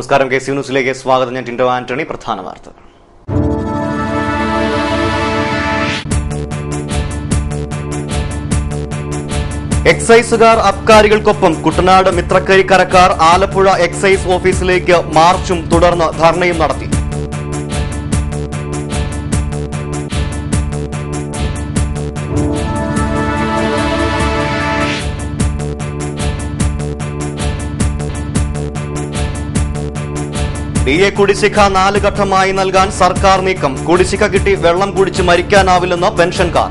നമസ്കാരം. KC ന്യൂസിലേക്ക് സ്വാഗതം. ഞാൻ ടിൻഡോ ആന്റണി. പ്രധാന വാർത്തകൾ. എക്സൈസുകാർ അബ്കാരികൾക്കൊപ്പം കുട്ടനാട് മിത്രക്കരി കരക്കാർ ആലപ്പുഴ എക്സൈസ് ഓഫീസിലേക്ക് മാർച്ചും തുടർന്ന് ധർണയും നടത്തി. DA കുടിശ്ശിക 4 ഘട്ടമായി നൽകാൻ സർക്കാർ നീക്കം. കുടിശ്ശിക കിട്ടി വെള്ളം കുടിച്ച് മരിക്കാനാവില്ലെന്ന് പെൻഷൻകാർ.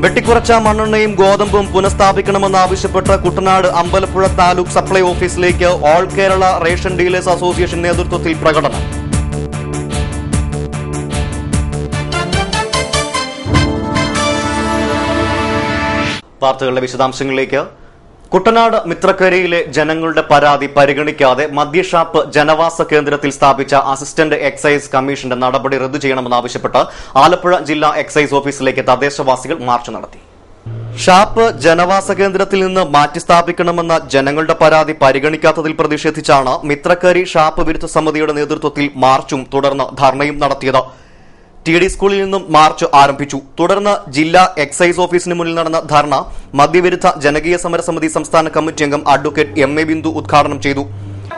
വെട്ടിക്കുറച്ച മണ്ണെണ്ണയും ഗോതമ്പും പുനഃസ്ഥാപിക്കണമെന്നാവശ്യപ്പെട്ട് കുട്ടനാട് അമ്പലപ്പുഴ താലൂക്ക് സപ്ലൈ ഓഫീസിലേക്ക് all Kerala ration dealers association നേതൃത്വത്തിൽ പ്രകടനം. വാർത്തകളുടെ വിശദാംശങ്ങളിലേക്ക്. കുട്ടനാട് മിത്രക്കരയിലെ ജനങ്ങളുടെ പരാതി പരിഗണിക്കാതെ മദ്യഷാപ്പ് ജനവാസ കേന്ദ്രത്തിൽ സ്ഥാപിച്ച അസിസ്റ്റന്റ് എക്സൈസ് കമ്മീഷന്റെ നടപടി റദ്ദു ചെയ്യണമെന്നാവശ്യപ്പെട്ട് ആലപ്പുഴ ജില്ലാ എക്സൈസ് ഓഫീസിലേക്ക് തദ്ദേശവാസികൾ മാർച്ച് നടത്തി. ഷാപ്പ് ജനവാസ കേന്ദ്രത്തിൽ നിന്ന് മാറ്റി സ്ഥാപിക്കണമെന്ന ജനങ്ങളുടെ പരാതി പരിഗണിക്കാത്തതിൽ പ്രതിഷേധിച്ചാണ് മിത്രക്കരി ഷാപ്പ് വിരുദ്ധ സമിതിയുടെ നേതൃത്വത്തിൽ മാർച്ചും തുടർന്ന് ധർണയും നടത്തിയത്. TD സ്കൂളിൽ നിന്നും മാർച്ച് ആരംഭിച്ചു. തുടർന്ന് ജില്ലാ എക്സൈസ് ഓഫീസിന് മുന്നിൽ നടന്ന ധർണ മദ്യവിരുദ്ധ ജനകീയ സമരസമിതി സംസ്ഥാന കമ്മിറ്റി അംഗം അഡ്വക്കേറ്റ് MA ബിന്ദു ഉദ്ഘാടനം ചെയ്തു.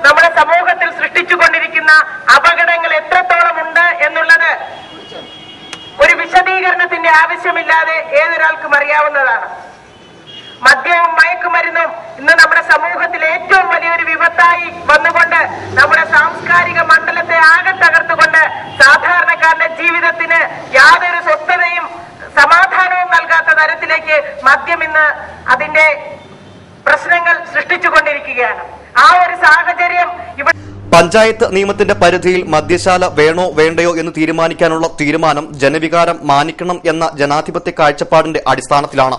നമ്മുടെ സമൂഹത്തിൽ സൃഷ്ടിച്ചുകൊണ്ടിരിക്കുന്ന അപകടങ്ങൾ എത്രത്തോളമുണ്ട് എന്നുള്ളത് ഒരു വിശദീകരണത്തിന്റെ ആവശ്യമില്ലാതെ ഏതൊരാൾക്കും അറിയാവുന്നതാണ്. മദ്യവും മയക്കുമരുന്നും ഇന്ന് നമ്മുടെ സമൂഹത്തിലെ ഏറ്റവും വലിയൊരു വിപത്തായി വന്നുകൊണ്ട് നമ്മുടെ സാംസ്കാരിക മണ്ഡലത്തെ ആകെ തകർത്തുകൊണ്ട് സാധാരണക്കാരന്റെ ജീവിതത്തിന് യാതൊരു സ്വസ്ഥതയും സമാധാനവും നൽകാത്ത തരത്തിലേക്ക് മദ്യം ഇന്ന് അതിന്റെ പ്രശ്നങ്ങൾ സൃഷ്ടിച്ചുകൊണ്ടിരിക്കുകയാണ്. ആ ഒരു സാഹചര്യം പഞ്ചായത്ത് നിയമത്തിന്റെ പരിധിയിൽ മദ്യശാല വേണോ വേണ്ടയോ എന്ന് തീരുമാനിക്കാനുള്ള തീരുമാനം ജനവികാരം മാനിക്കണം എന്ന ജനാധിപത്യ കാഴ്ചപ്പാടിന്റെ അടിസ്ഥാനത്തിലാണ്.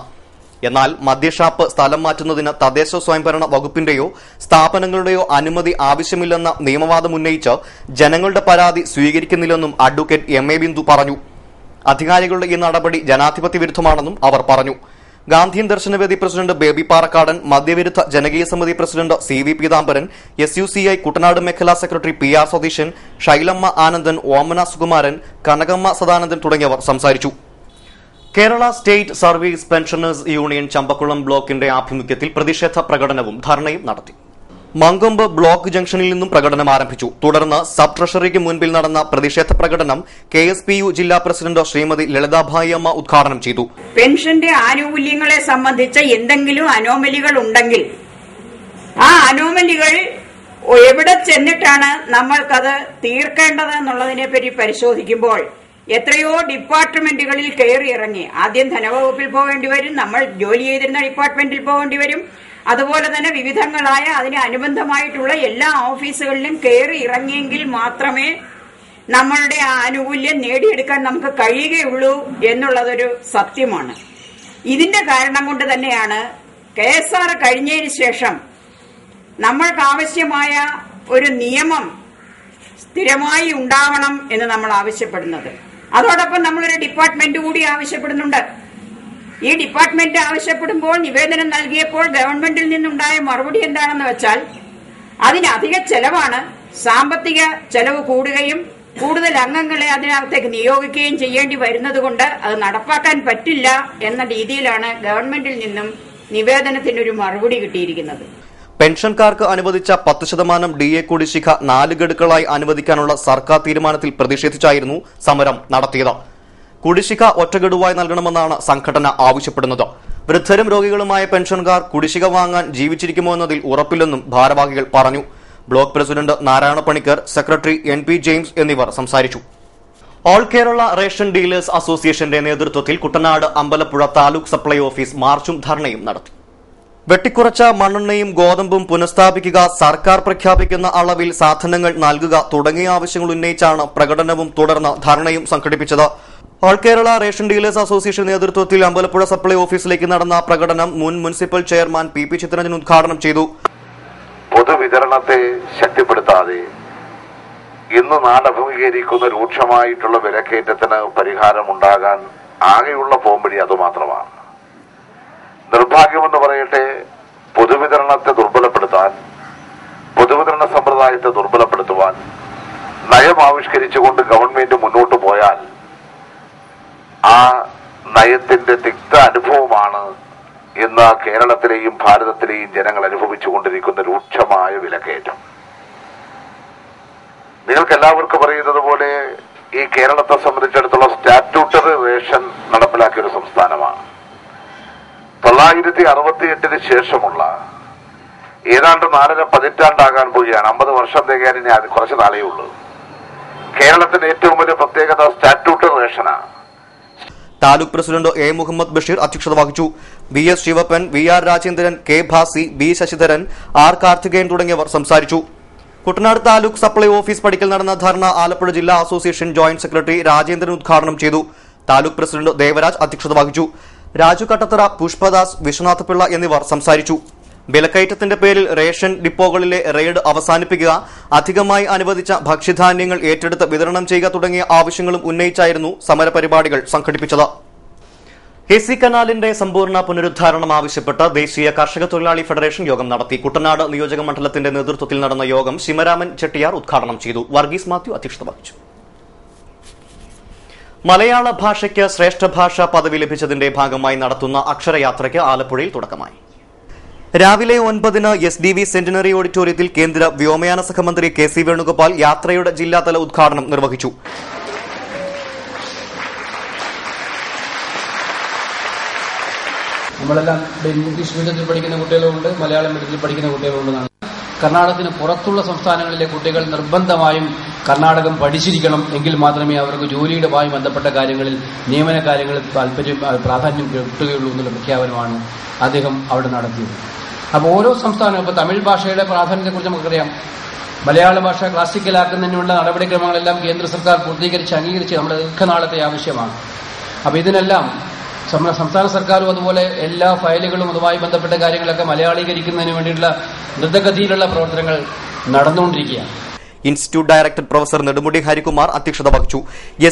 എന്നാൽ മദ്യഷാപ്പ് സ്ഥലം മാറ്റുന്നതിന് തദ്ദേശ സ്വയംഭരണ വകുപ്പിന്റെയോ സ്ഥാപനങ്ങളുടെയോ അനുമതി ആവശ്യമില്ലെന്ന നിയമവാദം ഉന്നയിച്ച് ജനങ്ങളുടെ പരാതി സ്വീകരിക്കുന്നില്ലെന്നും അഡ്വക്കേറ്റ് MA ബിന്ദു പറഞ്ഞു. അധികാരികളുടെ ഈ നടപടി ജനാധിപത്യ വിരുദ്ധമാണെന്നും അവർ പറഞ്ഞു. ഗാന്ധിയൻ ദർശനവേദി പ്രസിഡന്റ് ബേബി പാറക്കാടൻ, മദ്യവിരുദ്ധ ജനകീയ സമിതി president CV Peethambaran, SUCI Kuttanad മേഖലാ സെക്രട്ടറി PR സതീശൻ, ഷൈലമ്മ ആനന്ദൻ, ഓമന സുകുമാരൻ, കനകമ്മ സദാനന്ദൻ തുടങ്ങിയവർ സംസാരിച്ചു. Kerala state service pensioners union Champakulam ബ്ലോക്കിന്റെ ആഭിമുഖ്യത്തിൽ പ്രതിഷേധ പ്രകടനവും ധർണയും നടത്തി. മങ്കൊമ്പ് ബ്ലോക്ക് ജംഗ്ഷനിൽ നിന്നും പ്രകടനം ആരംഭിച്ചു. തുടർന്ന് സബ് ട്രഷറിക്ക് മുൻപിൽ നടന്ന പ്രതിഷേധ പ്രകടനം KSPU ജില്ലാ പ്രസിഡന്റ് ശ്രീമതി ലളിതാഭായി അമ്മ ഉദ്ഘാടനം ചെയ്തു. പെൻഷന്റെ ആനുകൂല്യങ്ങളെ സംബന്ധിച്ച് എന്തെങ്കിലും അനോമലികൾ ഉണ്ടെങ്കിൽ ആ അനോമലികൾ എവിടെ ചെന്നിട്ടാണ് നമ്മൾക്കത് തീർക്കേണ്ടത് എന്നുള്ളതിനെ പറ്റി പരിശോധിക്കുമ്പോൾ എത്രയോ ഡിപ്പാർട്ട്മെന്റുകളിൽ കയറി ഇറങ്ങി. ആദ്യം ധനവകുപ്പിൽ പോകേണ്ടി വരും, നമ്മൾ ജോലി ചെയ്തിരുന്ന ഡിപ്പാർട്ട്മെന്റിൽ പോകേണ്ടി വരും. അതുപോലെ തന്നെ വിവിധങ്ങളായ അതിന് അനുബന്ധമായിട്ടുള്ള എല്ലാ ഓഫീസുകളിലും കയറി ഇറങ്ങിയെങ്കിൽ മാത്രമേ നമ്മളുടെ ആ ആനുകൂല്യം നേടിയെടുക്കാൻ നമുക്ക് കഴിയുകയുള്ളൂ എന്നുള്ളതൊരു സത്യമാണ്. ഇതിന്റെ കാരണം കൊണ്ട് തന്നെയാണ് KSR കഴിഞ്ഞതിന് ശേഷം നമ്മൾക്ക് ആവശ്യമായ ഒരു നിയമം സ്ഥിരമായി ഉണ്ടാവണം എന്ന് നമ്മൾ ആവശ്യപ്പെടുന്നത്. അതോടൊപ്പം നമ്മളൊരു ഡിപ്പാർട്ട്മെന്റ് കൂടി ആവശ്യപ്പെടുന്നുണ്ട്. ഈ ഡിപ്പാർട്ട്മെന്റ് ആവശ്യപ്പെടുമ്പോൾ നിവേദനം നൽകിയപ്പോൾ ഗവൺമെന്റിൽ നിന്നുണ്ടായ മറുപടി എന്താണെന്ന് വെച്ചാൽ അതിനധിക ചെലവാണ്, സാമ്പത്തിക ചെലവ് കൂടുകയും കൂടുതൽ അംഗങ്ങളെ അതിനകത്തേക്ക് നിയോഗിക്കുകയും ചെയ്യേണ്ടി വരുന്നത് കൊണ്ട് അത് നടപ്പാക്കാൻ പറ്റില്ല എന്ന രീതിയിലാണ് ഗവൺമെന്റിൽ നിന്നും നിവേദനത്തിനൊരു മറുപടി കിട്ടിയിരിക്കുന്നത്. പെൻഷൻകാർക്ക് അനുവദിച്ച 10% DA കുടിശ്ശിക 4 ഗഡുക്കളായി അനുവദിക്കാനുള്ള സർക്കാർ തീരുമാനത്തിൽ പ്രതിഷേധിച്ചായിരുന്നു സമരം നടത്തിയത്. കുടിശ്ശിക ഒറ്റഗഡുവായി നൽകണമെന്നാണ് സംഘടന ആവശ്യപ്പെടുന്നത്. വൃദ്ധരും രോഗികളുമായ പെൻഷൻകാർ കുടിശ്ശിക വാങ്ങാൻ ജീവിച്ചിരിക്കുമോ എന്നതിൽ ഉറപ്പില്ലെന്നും ഭാരവാഹികൾ പറഞ്ഞു. Block president Narayana Panicker, secretary NP James എന്നിവർ സംസാരിച്ചു. ഓൾ കേരള റേഷൻ ഡീലേഴ്സ് അസോസിയേഷന്റെ നേതൃത്വത്തിൽ കുട്ടനാട് അമ്പലപ്പുഴ താലൂക്ക് സപ്ലൈ ഓഫീസ് മാർച്ചും ധർണയും നടത്തി. വെട്ടിക്കുറച്ച മണ്ണെണ്ണയും ഗോതമ്പും പുനഃസ്ഥാപിക്കുക, സർക്കാർ പ്രഖ്യാപിക്കുന്ന അളവിൽ സാധനങ്ങൾ നൽകുക തുടങ്ങിയ ആവശ്യങ്ങൾ ഉന്നയിച്ചാണ് പ്രകടനവും തുടർന്ന് ധർണയും സംഘടിപ്പിച്ചത്. All Kerala ration dealers association നേതൃത്വത്തിൽ അമ്പലപ്പുഴ സപ്ലൈ ഓഫീസിലേക്ക് നടന്ന പ്രകടനം മുൻ മുനിസിപ്പൽ ചെയർമാൻ PP ചിത്രരഞ്ജൻ ഉദ്ഘാടനം ചെയ്തു. പൊതുവിതരണത്തെ ശക്തിപ്പെടുത്താതെ ഇന്ന് നാട് അഭിമുഖീകരിക്കുന്ന രൂക്ഷമായിട്ടുള്ള വിലക്കയറ്റത്തിന് പരിഹാരമുണ്ടാകാൻ ആകെയുള്ള പോംവഴി അതുമാത്രമാണ്. നിർഭാഗ്യമെന്ന് പറയട്ടെ, പൊതുവിതരണത്തെ ദുർബലപ്പെടുത്താൻ, പൊതുവിതരണ സമ്പ്രദായത്തെ ദുർബലപ്പെടുത്തുവാൻ നയം ആവിഷ്കരിച്ചുകൊണ്ട് ഗവൺമെന്റ് മുന്നോട്ട് പോയാൽ ആ നയത്തിന്റെ തിക്ത അനുഭവമാണ് ഇന്ന് കേരളത്തിലെയും ഭാരതത്തിലെയും ജനങ്ങൾ അനുഭവിച്ചുകൊണ്ടിരിക്കുന്ന രൂക്ഷമായ വിലക്കയറ്റം. നിങ്ങൾക്ക് എല്ലാവർക്കും അറിയുന്നത് പോലെ ഈ കേരളത്തെ സംബന്ധിച്ചിടത്തോളം സ്റ്റാറ്റ്യൂട്ടറി റേഷൻ നടപ്പിലാക്കിയ ഒരു സംസ്ഥാനമാണ്. 1968 ശേഷമുള്ള ഏതാണ്ട് 4.5 പതിറ്റാണ്ടാകാൻ പോവുകയാണ്. 50 വർഷം തികയാൻ ഇനി കുറച്ച് നാളേ ഉള്ളൂ. കേരളത്തിന്റെ ഏറ്റവും വലിയ പ്രത്യേകത സ്റ്റാറ്റ്യൂട്ടറി റേഷനാണ്. താലൂക്ക് പ്രസിഡന്റ് എ മുഹമ്മദ് ബഷീർ അധ്യക്ഷത വഹിച്ചു. V S Sivappan, V R Rajendran, K Bhasi, B Sasidharan, R Karthikeyan തുടങ്ങിയവർ സംസാരിച്ചു. കുട്ടനാട് താലൂക്ക് സപ്ലൈ ഓഫീസ് പടിക്കൽ നടന്ന ധർണ ആലപ്പുഴ ജില്ലാ അസോസിയേഷൻ ജോയിന്റ് സെക്രട്ടറി രാജേന്ദ്രൻ ഉദ്ഘാടനം ചെയ്തു. താലൂക്ക് പ്രസിഡന്റ് ദേവരാജ് അധ്യക്ഷത വഹിച്ചു. രാജു കട്ടത്തറ, പുഷ്പദാസ്, വിശ്വനാഥ പിള്ള എന്നിവർ സംസാരിച്ചു. വിലക്കയറ്റത്തിന്റെ പേരിൽ റേഷൻ ഡിപ്പോകളിലെ റെയ്ഡ് അവസാനിപ്പിക്കുക, അധികമായി അനുവദിച്ച ഭക്ഷ്യധാന്യങ്ങൾ ഏറ്റെടുത്ത് വിതരണം ചെയ്യുക തുടങ്ങിയ ആവശ്യങ്ങളും ഉന്നയിച്ചായിരുന്നു സമരപരിപാടികൾ സംഘടിപ്പിച്ചത്. ഹെസി കനാലിന്റെ സമ്പൂർണ്ണ പുനരുദ്ധാരണം ആവശ്യപ്പെട്ട് ദേശീയ കർഷക തൊഴിലാളി ഫെഡറേഷൻ യോഗം നടത്തി. കുട്ടനാട് നിയോജക മണ്ഡലത്തിന്റെ നേതൃത്വത്തിൽ നടന്ന യോഗം ശിവരാമൻ ചെട്ടിയാർ ഉദ്ഘാടനം ചെയ്തു. വർഗീസ് മാത്യു അധ്യക്ഷത വഹിച്ചു. മലയാള ഭാഷയ്ക്ക് ശ്രേഷ്ഠ ഭാഷാ പദവി ലഭിച്ചതിന്റെ ഭാഗമായി നടത്തുന്ന അക്ഷരയാത്രയ്ക്ക് ആലപ്പുഴയിൽ തുടക്കമായി. രാവിലെ 9-ന് SDV സെന്റിനറി ഓഡിറ്റോറിയത്തിൽ കേന്ദ്ര വ്യോമയാന സഹമന്ത്രി KC വേണുഗോപാൽ യാത്രയുടെ ജില്ലാതല ഉദ്ഘാടനം നിർവഹിച്ചു. നമ്മളെല്ലാം ഇംഗ്ലീഷ് മീഡിയത്തിൽ പഠിക്കുന്ന കുട്ടികളുമുണ്ട്, മലയാളം മീഡിയത്തിൽ പഠിക്കുന്ന കുട്ടികളുണ്ടെന്നാണ്. കർണാടകത്തിന് പുറത്തുള്ള സംസ്ഥാനങ്ങളിലെ കുട്ടികൾ നിർബന്ധമായും കർണാടകം പഠിച്ചിരിക്കണം, എങ്കിൽ മാത്രമേ അവർക്ക് ജോലിയുമായി ബന്ധപ്പെട്ട കാര്യങ്ങളിൽ, നിയമന കാര്യങ്ങളിൽ പ്രാധാന്യം കിട്ടുകയുള്ളൂ എന്നുള്ള പ്രഖ്യാപനമാണ് അദ്ദേഹം അവിടെ നടത്തിയത്. അപ്പോൾ ഓരോ സംസ്ഥാനവും, ഇപ്പോൾ തമിഴ് ഭാഷയുടെ പ്രാധാന്യത്തെക്കുറിച്ച് നമുക്കറിയാം. മലയാള ഭാഷ ക്ലാസിക്കലാക്കുന്നതിനുള്ള നടപടിക്രമങ്ങളെല്ലാം കേന്ദ്ര സർക്കാർ പൂർത്തീകരിച്ച് അംഗീകരിച്ച് നമ്മുടെ ദീർഘനാളത്തെ ആവശ്യമാണ്. അപ്പോൾ ഇതിനെല്ലാം സംസ്ഥാന സർക്കാരും അതുപോലെ എല്ലാ ഫയലുകളും അതുമായി ബന്ധപ്പെട്ട കാര്യങ്ങളൊക്കെ മലയാളീകരിക്കുന്നതിന് വേണ്ടിയിട്ടുള്ള ദ്രുതഗതിയിലുള്ള പ്രവർത്തനങ്ങൾ നടന്നുകൊണ്ടിരിക്കുകയാണ്. Institute director professor Nedumudi Harikumar അധ്യക്ഷത വഹിച്ചു.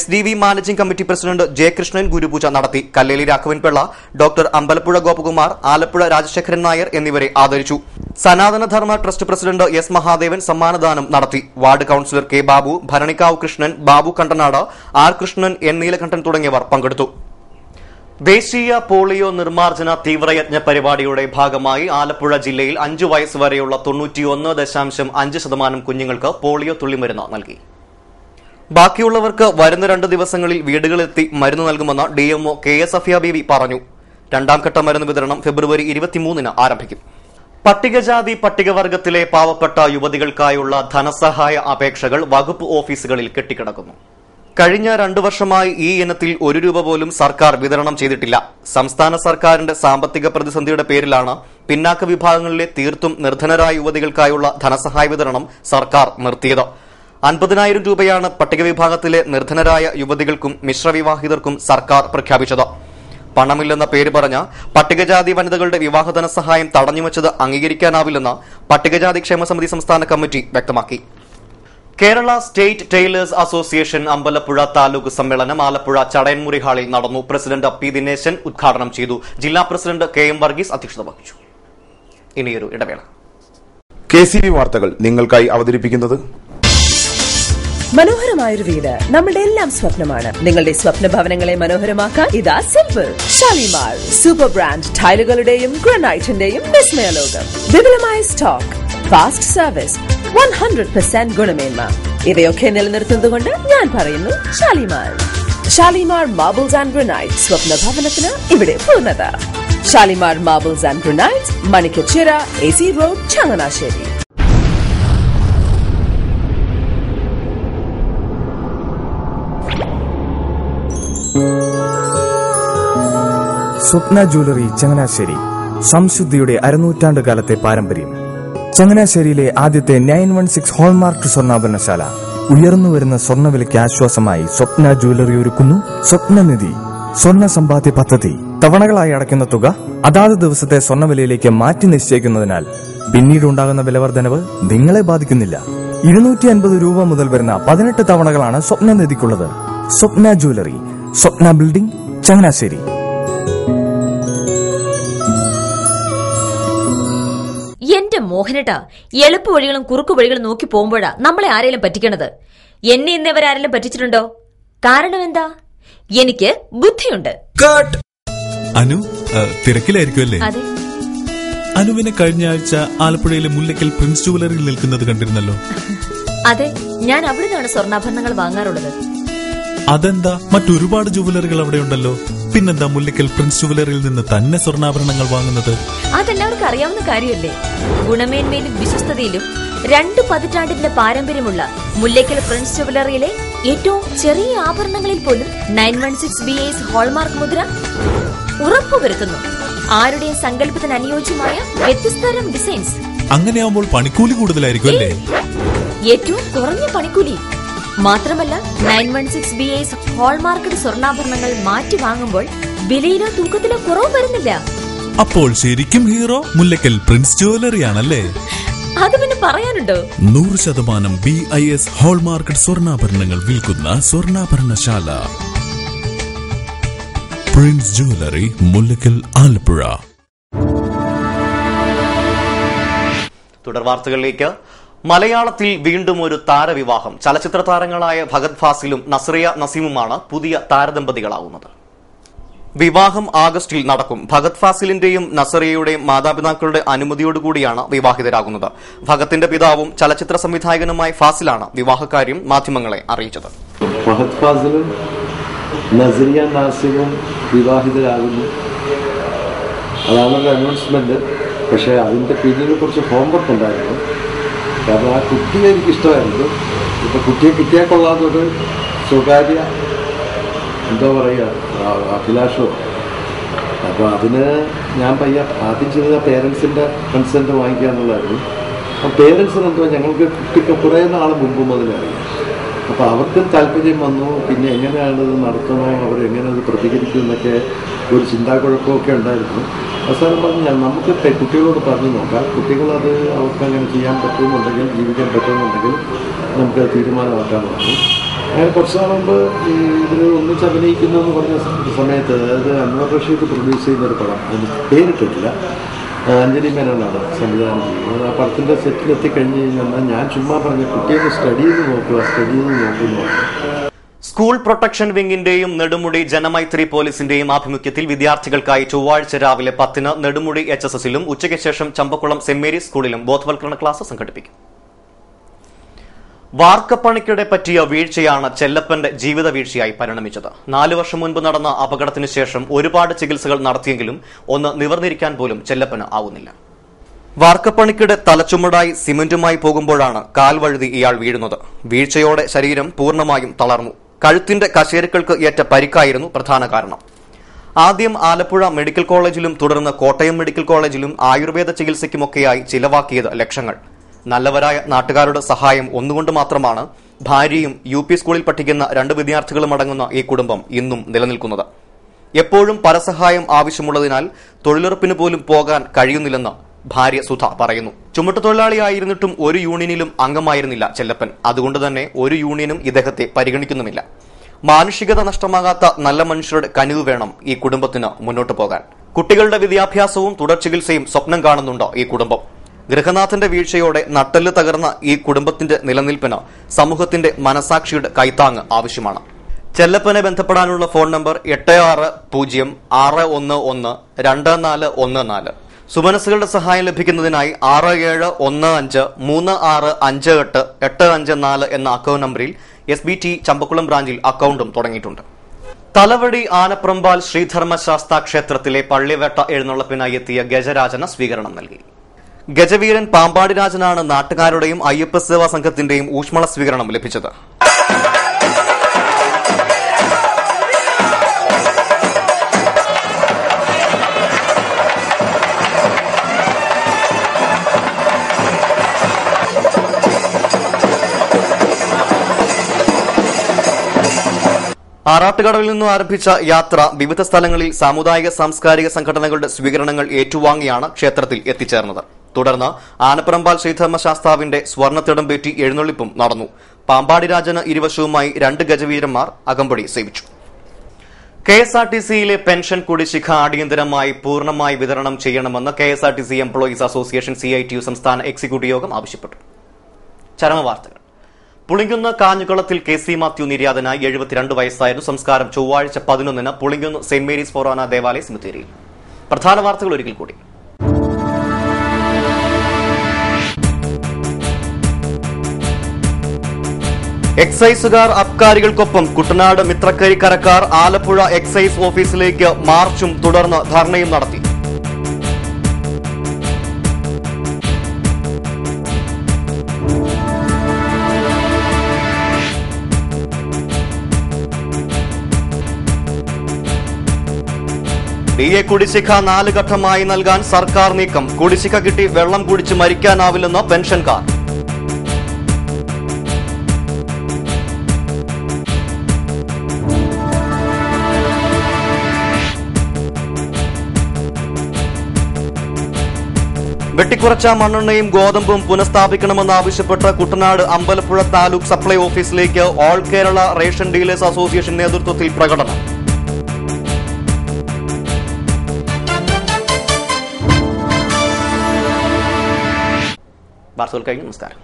SDV managing committee president J. Krishnan ഗുരുപൂജ നടത്തി. കല്ലേലി രാഘവൻപിള്ള, ഡോക്ടർ അമ്പലപ്പുഴ ഗോപകുമാർ, ആലപ്പുഴ രാജശേഖരൻ നായർ എന്നിവരെ ആദരിച്ചു. Sanatana Dharma trust president S. Mahadevan സമ്മാനദാനം നടത്തി. Ward councillor K. Babu, Bharanikkavu Krishnan, Babu Kandanad, R. Krishnan, N. Neelakantan തുടങ്ങിയവർ പങ്കെടുത്തു. ദേശീയ പോളിയോ നിർമ്മാർജ്ജന തീവ്രയജ്ഞ പരിപാടിയുടെ ഭാഗമായി ആലപ്പുഴ ജില്ലയിൽ 5 വയസ്സ് വരെയുള്ള 91.5% കുഞ്ഞുങ്ങൾക്ക് പോളിയോ തുള്ളിമരുന്ന് നൽകി. ബാക്കിയുള്ളവർക്ക് വരുന്ന 2 ദിവസങ്ങളിൽ വീടുകളിലെത്തി മരുന്ന് നൽകുമെന്ന് DMO KS സഫിയ ബീവി പറഞ്ഞു. 2ാം ഘട്ട മരുന്ന് വിതരണം ഫെബ്രുവരി 23-ന് ആരംഭിക്കും. പട്ടികജാതി പട്ടികവർഗത്തിലെ പാവപ്പെട്ട യുവതികൾക്കായുള്ള ധനസഹായ അപേക്ഷകൾ വകുപ്പ് ഓഫീസുകളിൽ കെട്ടിക്കിടക്കുന്നു. കഴിഞ്ഞ 2 വർഷമായി ഈ ഇനത്തിൽ 1 രൂപ പോലും സർക്കാർ വിതരണം ചെയ്തിട്ടില്ല. സംസ്ഥാന സർക്കാരിന്റെ സാമ്പത്തിക പ്രതിസന്ധിയുടെ പേരിലാണ് പിന്നാക്ക വിഭാഗങ്ങളിലെ തീർത്തും നിർധനരായ യുവതികൾക്കായുള്ള ധനസഹായ വിതരണം സർക്കാർ നിർത്തിയത്. 50,000 രൂപയാണ് പട്ടിക വിഭാഗത്തിലെ നിർധനരായ യുവതികൾക്കും മിശ്രവിവാഹിതർക്കും സർക്കാർ പ്രഖ്യാപിച്ചത്. പണമില്ലെന്ന പേര് പറഞ്ഞ പട്ടികജാതി വനിതകളുടെ വിവാഹ ധനസഹായം തടഞ്ഞുവച്ചത് അംഗീകരിക്കാനാവില്ലെന്ന് പട്ടികജാതി ക്ഷേമസമിതി സംസ്ഥാന കമ്മിറ്റി വ്യക്തമാക്കി. Kerala state tailors association Ambalappuzha taluk സമ്മേളനം ആലപ്പുഴ ചടയൻമുറി ഹാളിൽ നടന്നു. President P. ദിനേശൻ ഉദ്ഘാടനം ചെയ്തു. ജില്ലാ പ്രസിഡന്റ് KM വർഗീസ് അധ്യക്ഷത വഹിച്ചു. ഇനിയൊരു ഇടവേള. KCV വാർത്തകൾ നിങ്ങൾക്കായി അവതരിപ്പിക്കുന്നത് മനോഹരമായൊരു വീട് നമ്മളുടെ എല്ലാം സ്വപ്നമാണ്. നിങ്ങളുടെ സ്വപ്ന ഭവനങ്ങളെ മനോഹരമാക്കാൻ ഇതാ സിമ്പിൾ. ഷാലിമാർ സൂപ്പർ ബ്രാൻഡ് ടൈലുകളുടെയും ഗ്രാനൈറ്റിന്റെയും വിസ്മയ ലോകം. വിപുലമായ സ്റ്റോക്ക്, ഫാസ്റ്റ് സർവീസ്, 100% ഗുണമേന്മ ഇവയൊക്കെ നിലനിർത്തുന്നതുകൊണ്ട് ഞാൻ പറയുന്നു Shalimar. Shalimar marbles and granite, സ്വപ്ന ഭവനത്തിന് ഇവിടെ പൂർണ്ണത. Shalimar marbles and granite, Manikkachira, AC road, Changanassery. Swapna jewellery Changanassery, സംശുദ്ധിയുടെ 600 കാലത്തെ പാരമ്പര്യം. ചങ്ങനാശ്ശേരിയിലെ ആദ്യത്തെ 916 ഹോൾമാർക്ക് സ്വർണ്ണാഭരണശാല. ഉയർന്നുവരുന്ന സ്വർണ്ണവിലയ്ക്ക് ആശ്വാസമായി സ്വപ്ന ജ്വല്ലറി ഒരുക്കുന്നു സ്വപ്നനിധി സ്വർണ്ണ സമ്പാദ്യ പദ്ധതി. തവണകളായി അടയ്ക്കുന്ന തുക അതാത് ദിവസത്തെ സ്വർണ്ണവിലയിലേക്ക് മാറ്റി നിശ്ചയിക്കുന്നതിനാൽ പിന്നീടുണ്ടാകുന്ന വിലവർദ്ധനവ് നിങ്ങളെ ബാധിക്കുന്നില്ല. 250 രൂപ മുതൽ വരുന്ന 18 തവണകളാണ് സ്വപ്നനിധിക്കുള്ളത്. സ്വപ്ന ജ്വല്ലറി, സ്വപ്ന ബിൽഡിംഗ്, ചങ്ങനാശ്ശേരി. എന്റെ മോഹനേട്ടാ, എളുപ്പ വഴികളും കുറുക്കു വഴികളും നോക്കി പോകുമ്പോഴാ നമ്മളെ ആരെങ്കിലും പറ്റിക്കണത്. എന്നെ ഇന്നവരാരെങ്കിലും പറ്റിച്ചിട്ടുണ്ടോ? കാരണം എന്താ? എനിക്ക് ബുദ്ധിയുണ്ട്. അനു തിരക്കിലായിരിക്കും അല്ലേ? അതെ. അനുവിനെ കഴിഞ്ഞ ആഴ്ച ആലപ്പുഴയിലെ മുല്ലയ്ക്കൽ പ്രിൻസ് ജുവലറിയിൽ നിൽക്കുന്നത് കണ്ടിരുന്നല്ലോ. അതെ, ഞാൻ അവിടെ നിന്നാണ് സ്വർണ്ണാഭരണങ്ങൾ വാങ്ങാറുള്ളത്. അതെന്താ, മറ്റൊരുപാട് ജുവലറികൾ അവിടെ ഉണ്ടല്ലോ, പിന്നെന്താ മുല്ലയ്ക്കൽ പ്രിൻസ് ജുവലറിയിൽ നിന്ന് തന്നെ സ്വർണ്ണാഭരണങ്ങൾ വാങ്ങുന്നത്? അതെല്ലാവർക്കും അറിയാവുന്ന കാര്യമല്ലേ. ഗുണമേന്മയിലും വിശ്വസ്തതയിലും 2 പതിറ്റാണ്ടിന്റെ പാരമ്പര്യമുള്ള മുല്ലയ്ക്കൽ പ്രിൻസ് ജുവലറിയിലെ ഏറ്റവും ചെറിയ ആഭരണങ്ങളിൽ പോലും 916 BAS ഹോൾമാർക്ക് മുദ്ര ഉറപ്പുവരുത്തുന്നു. ആരുടെയും സങ്കല്പത്തിന് അനുയോജ്യമായ വ്യത്യസ്തതരം ഡിസൈൻസ്. അങ്ങനെയാവുമ്പോൾ പണിക്കൂലി കൂടുതലായിരിക്കും അല്ലേ? ഏറ്റവും കുറഞ്ഞ പണിക്കൂലി മാത്രമല്ല, 916 BAS ഹോൾമാർക്കഡ് സ്വർണ്ണാഭരണങ്ങൾ മാറ്റി വാങ്ങുമ്പോൾ വിലയിലോ തൂക്കത്തിലോ കുറവ് വരുന്നില്ല. അപ്പോൾ ശരിക്കും ഹീറോ മുല്ലയ്ക്കൽ പ്രിൻസ് ജുവലറിയാണല്ലേ? അത് പിന്നെ പറയാനുണ്ടോ? 100% BIS ഹോൾമാർക്കഡ് സ്വർണ്ണാഭരണങ്ങൾ വിൽക്കുന്ന സ്വർണ്ണാഭരണശാല പ്രിൻസ് ജുവലറി, മുല്ലയ്ക്കൽ, ആലപ്പുഴ. തുടർവാർത്തകളിലേക്ക്. മലയാളത്തിൽ വീണ്ടും ഒരു താരവിവാഹം. ചലച്ചിത്ര താരങ്ങളായ ഭഗത് ഫാസിലും നസ്രിയ നസീമുമാണ് പുതിയ താരദമ്പതികളാവുന്നത്. വിവാഹം ആഗസ്റ്റിൽ നടക്കും. ഭഗത് ഫാസിലിന്റെയും നസറിയയുടെയും മാതാപിതാക്കളുടെ അനുമതിയോടുകൂടിയാണ് വിവാഹിതരാകുന്നത്. ഭഗത്തിന്റെ പിതാവും ചലച്ചിത്ര സംവിധായകനുമായ ഫാസിലാണ് വിവാഹകാര്യം മാധ്യമങ്ങളെ അറിയിച്ചത്. ഭഗത് ഫാസിലും നസറിയ നാസിമും വിവാഹിതരാകുന്നു, അതാണൊരു അനൗൺസ്മെന്റ്. പക്ഷേ അതിന്റെ പിന്നിൽ കുറച്ച് ഹോംവർക്ക് ഉണ്ടായിരുന്നു. കാരണം ആ കുട്ടിയെ എനിക്കിഷ്ടമായിരുന്നു. ഇപ്പൊ കുട്ടിയെ കിട്ടിയാൽ കൊള്ളാത്തൊരു സ്വകാര്യ എന്താ പറയുക അഭിലാഷവും. അപ്പോൾ അതിന് ഞാൻ ആദ്യം ചെയ്ത പേരൻസിൻ്റെ കൺസെൻറ്റ് വാങ്ങിക്കുക എന്നുള്ളതായിരുന്നു. അപ്പം പേരൻസിന് എന്തോ ഞങ്ങൾക്ക് കുട്ടിക്ക് കുറേ നാൾ മുമ്പ് മുതലറിയാം. അപ്പോൾ അവർക്കും താല്പര്യം വന്നു. പിന്നെ എങ്ങനെയാണ് ഇത് നടത്തണോ, അവരെങ്ങനെ അത് പ്രതികരിക്കും എന്നൊക്കെ ഒരു ചിന്താക്കുഴപ്പമൊക്കെ ഉണ്ടായിരുന്നു. അവസാനം പറഞ്ഞ് നമുക്ക് കുട്ടികളോട് പറഞ്ഞു നോക്കാം, കുട്ടികളത് അവർക്ക് അങ്ങനെ ചെയ്യാൻ പറ്റുമെന്നുണ്ടെങ്കിൽ, ജീവിക്കാൻ പറ്റുമെന്നുണ്ടെങ്കിൽ നമുക്കത് തീരുമാനമാക്കാമെന്ന് പറഞ്ഞു. അങ്ങനെ കുറച്ച് നാൾ മുമ്പ് ഇതിൽ ഒന്നിച്ച് അഭിനയിക്കുന്നു എന്ന് പറഞ്ഞ സമയത്ത്, അതായത് അൻവർ റഷീദ് പ്രൊഡ്യൂസ് ചെയ്യുന്നൊരു പടം, അതിന് പേരിട്ടിട്ടില്ല, അഞ്ജലി മേനോനാണ് സംവിധാനം ചെയ്യുന്നത്. ആ പടത്തിൻ്റെ സെറ്റിലെത്തിക്കഴിഞ്ഞ് കഴിഞ്ഞാൽ ഞാൻ ചുമ്മാ പറഞ്ഞ കുട്ടിയെ സ്റ്റഡി ചെയ്ത് നോക്കുന്നു. സ്കൂൾ പ്രൊട്ടക്ഷൻ വിംഗിന്റെയും നെടുമുടി ജനമൈത്രി പോലീസിന്റെയും ആഭിമുഖ്യത്തിൽ വിദ്യാർത്ഥികൾക്കായി ചൊവ്വാഴ്ച രാവിലെ 10-ന് നെടുമുടി HSSലും ഉച്ചയ്ക്ക് ശേഷം ചമ്പക്കുളം സെന്റ് മേരീസ് സ്കൂളിലും ബോധവൽക്കരണ ക്ലാസ് സംഘടിപ്പിക്കും. വാർക്കപ്പണിക്കിടെ പറ്റിയ വീഴ്ചയാണ് ചെല്ലപ്പന്റെ ജീവിത വീഴ്ചയായി പരിണമിച്ചത്. 4 വർഷം മുൻപ് നടന്ന അപകടത്തിനു ശേഷം ഒരുപാട് ചികിത്സകൾ നടത്തിയെങ്കിലും ഒന്ന് നിവർന്നിരിക്കാൻ പോലും ചെല്ലപ്പന് ആവുന്നില്ല. വാർക്കപ്പണിക്കിടെ തലച്ചുമടായി സിമന്റുമായി പോകുമ്പോഴാണ് കാൽവഴുതി ഇയാൾ വീഴുന്നത്. വീഴ്ചയോടെ ശരീരം പൂർണ്ണമായും തളർന്നു. കഴുത്തിന്റെ കശേരുക്കൾക്ക് ഏറ്റ പരിക്കായിരുന്നു പ്രധാന കാരണം. ആദ്യം ആലപ്പുഴ മെഡിക്കൽ കോളേജിലും തുടർന്ന് കോട്ടയം മെഡിക്കൽ കോളേജിലും ആയുർവേദ ചികിത്സയ്ക്കുമൊക്കെയായി ചിലവാക്കിയത് ലക്ഷങ്ങൾ. നല്ലവരായ നാട്ടുകാരുടെ സഹായം ഒന്നുകൊണ്ട് മാത്രമാണ് ഭാര്യയും UP സ്കൂളിൽ പഠിക്കുന്ന 2 വിദ്യാർത്ഥികളും അടങ്ങുന്ന ഈ കുടുംബം ഇന്നും നിലനിൽക്കുന്നത്. എപ്പോഴും പരസഹായം ആവശ്യമുള്ളതിനാൽ തൊഴിലുറപ്പിന് പോലും പോകാൻ കഴിയുന്നില്ലെന്ന് ഭാര്യ സുധ പറയുന്നു. ചുമട്ടുതൊഴിലാളിയായിരുന്നിട്ടും ഒരു യൂണിയനിലും അംഗമായിരുന്നില്ല ചെല്ലപ്പൻ. അതുകൊണ്ട് തന്നെ ഒരു യൂണിയനും ഇദ്ദേഹത്തെ പരിഗണിക്കുന്നുമില്ല. മാനുഷികത നഷ്ടമാകാത്ത നല്ല മനുഷ്യരുടെ കനിവ് വേണം ഈ കുടുംബത്തിന് മുന്നോട്ട് പോകാൻ. കുട്ടികളുടെ വിദ്യാഭ്യാസവും തുടർ ചികിത്സയും സ്വപ്നം കാണുന്നുണ്ട് ഈ കുടുംബം. ഗൃഹനാഥന്റെ വീഴ്ചയോടെ നട്ടെല്ല് തകർന്ന ഈ കുടുംബത്തിന്റെ നിലനിൽപ്പിന് സമൂഹത്തിന്റെ മനസാക്ഷിയുടെ കൈത്താങ്ങ് ആവശ്യമാണ്. ചെല്ലപ്പനെ ബന്ധപ്പെടാനുള്ള ഫോൺ നമ്പർ 8606112414. സുമനസ്സുകളുടെ സഹായം ലഭിക്കുന്നതിനായി 6715365854 എന്ന അക്കൌണ്ട് നമ്പറിൽ SBT ചമ്പക്കുളം ബ്രാഞ്ചിൽ അക്കൌണ്ടും തുടങ്ങിയിട്ടുണ്ട്. തലവടി ആനപ്രമ്പാൽ ശ്രീധർമ്മശാസ്ത ക്ഷേത്രത്തിലെ പള്ളിവേട്ട എഴുന്നള്ളപ്പിനായി എത്തിയ ഗജരാജന് സ്വീകരണം നൽകി. ഗജവീരൻ പാമ്പാടി രാജനാണ് നാട്ടുകാരുടെയും അയ്യപ്പ സേവാ സംഘത്തിന്റെയും ഊഷ്മള സ്വീകരണം ലഭിച്ചത്. ആറാട്ടുകടവിൽ നിന്നും ആരംഭിച്ച യാത്ര വിവിധ സ്ഥലങ്ങളിൽ സാമുദായിക സാംസ്കാരിക സംഘടനകളുടെ സ്വീകരണങ്ങൾ ഏറ്റുവാങ്ങിയാണ് ക്ഷേത്രത്തിൽ എത്തിച്ചേർന്നത്. തുടർന്ന് ആനപ്പറമ്പാൽ ശ്രീധർമ്മശാസ്താവിന്റെ സ്വർണ്ണത്തിടംപേറ്റി എഴുന്നള്ളിപ്പും നടന്നു. പാമ്പാടി രാജന് ഇരുവശവുമായി 2 ഗജവീരന്മാർ അകമ്പടി സേവിച്ചു. KSRTCയിലെ പെൻഷൻ കുടിശ്ശിക അടിയന്തരമായി പൂർണ്ണമായി വിതരണം ചെയ്യണമെന്ന് KSRTC എംപ്ലോയീസ് അസോസിയേഷൻ CITU സംസ്ഥാന എക്സിക്യൂട്ടീവ് യോഗം ആവശ്യപ്പെട്ടു. ചരമവാർത്തകൾ. പുളിങ്കുന്ന് കാഞ്ഞുകുളത്തിൽ KC മാത്യു നിര്യാതനായി 72 വയസ്സായിരുന്നു. സംസ്കാരം ചൊവ്വാഴ്ച 11-ന് പുളിങ്കുന്ന് സെന്റ് മേരീസ് ഫൊറാന ദേവാലയ സെമിത്തേരിയിൽ. പ്രധാന വാർത്തകൾ ഒരിക്കൽ കൂടി. എക്സൈസുകാർ അബ്കാരികൾക്കൊപ്പം കുട്ടനാട് മിത്രക്കരിക്കരക്കാർ ആലപ്പുഴ എക്സൈസ് ഓഫീസിലേക്ക് മാർച്ചും തുടർന്ന് ധർണയും നടത്തി. DA കുടിശ്ശിക 4 ഘട്ടമായി നൽകാൻ സർക്കാർ നീക്കം. കുടിശ്ശിക കിട്ടി വെള്ളം കുടിച്ച് മരിക്കാനാവില്ലെന്ന് പെൻഷൻകാർ. വെട്ടിക്കുറച്ച മണ്ണെണ്ണയും ഗോതമ്പും പുനഃസ്ഥാപിക്കണമെന്നാവശ്യപ്പെട്ട് കുട്ടനാട് അമ്പലപ്പുഴ താലൂക്ക് സപ്ലൈ ഓഫീസിലേക്ക് all Kerala ration dealers association നേതൃത്വത്തിൽ പ്രകടനം. വാർത്തകൾ കഴിഞ്ഞു. നമസ്കാരം.